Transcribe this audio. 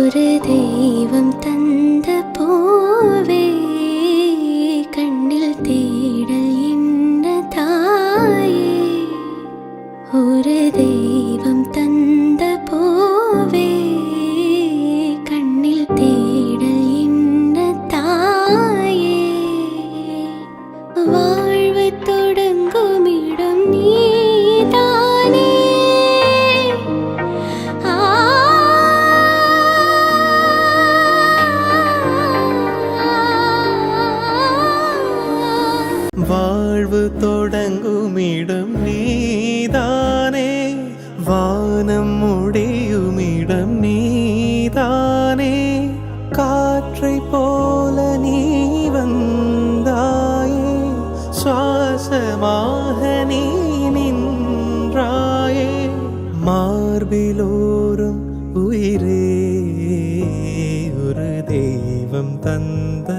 ஒரு தெய்வம் தந்த பூவே கண்ணில் தேடல் என்ன தாயே. ஒரு தெய்வம் தந்த பூவே கண்ணில் தேடல் என்ன தாயே. வாழ்வு தொடங்கும் இடம் நீதானே. வாழ்வு தொடங்குமிடம் நீதானே, வானம் முடியுமிடம் நீதானே. காற்றை போல நீ வந்தாயே, சுவாசமாக நீ நின்றாயே. மார்பிலோரும் உயிரே ஒரு தெய்வம் தந்த